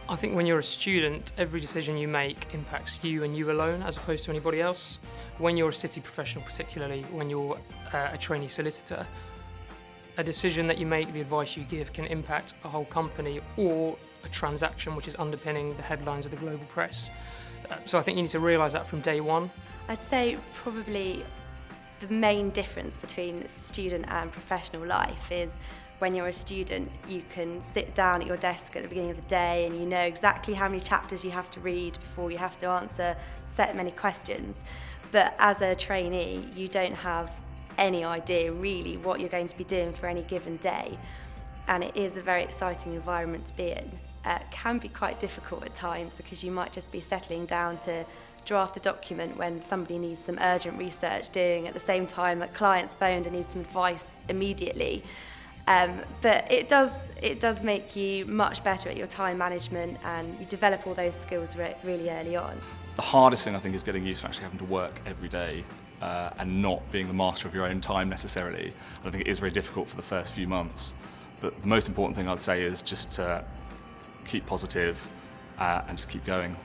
I think when you're a student, every decision you make impacts you and you alone as opposed to anybody else. When you're a city professional, particularly when you're a trainee solicitor, a decision that you make, the advice you give can impact a whole company or a transaction which is underpinning the headlines of the global press. So I think you need to realise that from day one. I'd say probably the main difference between student and professional life is when you're a student, you can sit down at your desk at the beginning of the day and you know exactly how many chapters you have to read before you have to answer set many questions. But as a trainee, you don't have any idea really what you're going to be doing for any given day. And it is a very exciting environment to be in. It can be quite difficult at times because you might just be settling down to draft a document when somebody needs some urgent research doing at the same time that clients phoned and need some advice immediately. But it does make you much better at your time management and you develop all those skills really early on. The hardest thing I think is getting used to actually having to work every day and not being the master of your own time necessarily. I think it is very difficult for the first few months, but the most important thing I'd say is just to keep positive and just keep going,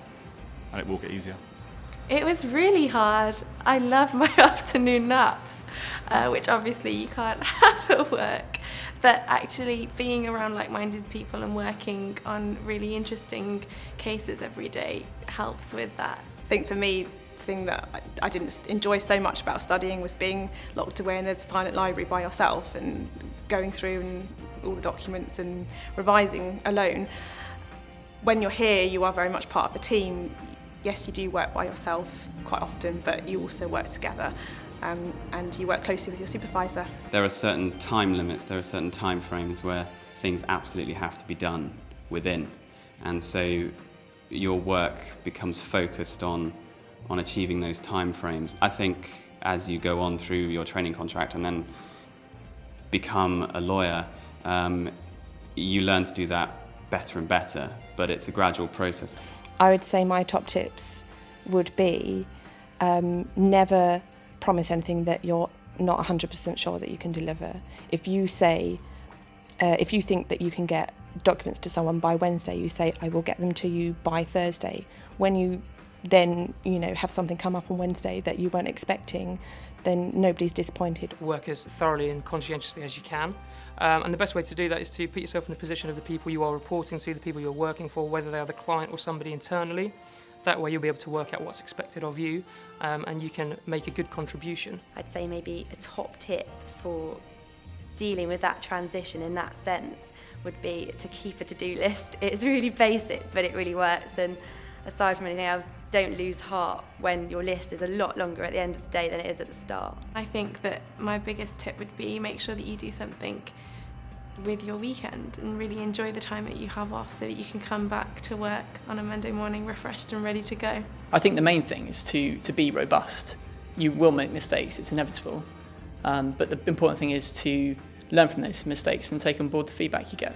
and it will get easier. It was really hard. I love my afternoon naps, which obviously you can't have at work. But actually being around like-minded people and working on really interesting cases every day helps with that. I think for me, the thing that I didn't enjoy so much about studying was being locked away in a silent library by yourself and going through and all the documents and revising alone. When you're here, you are very much part of the team. Yes, you do work by yourself quite often, but you also work together and you work closely with your supervisor. There are certain time limits, there are certain time frames where things absolutely have to be done within. And so your work becomes focused on achieving those time frames. I think as you go on through your training contract and then become a lawyer, you learn to do that better and better, but it's a gradual process. I would say my top tips would be never promise anything that you're not 100% sure that you can deliver. If you think that you can get documents to someone by Wednesday, you say, I will get them to you by Thursday. When you then, have something come up on Wednesday that you weren't expecting, then nobody's disappointed. Work as thoroughly and conscientiously as you can. And the best way to do that is to put yourself in the position of the people you are reporting to, the people you're working for, whether they are the client or somebody internally. That way you'll be able to work out what's expected of you and you can make a good contribution. I'd say maybe a top tip for dealing with that transition in that sense would be to keep a to-do list. It's really basic, but it really works. And aside from anything else, don't lose heart when your list is a lot longer at the end of the day than it is at the start. I think that my biggest tip would be make sure that you do something with your weekend and really enjoy the time that you have off so that you can come back to work on a Monday morning refreshed and ready to go. I think the main thing is to be robust. You will make mistakes, it's inevitable, but the important thing is to learn from those mistakes and take on board the feedback you get.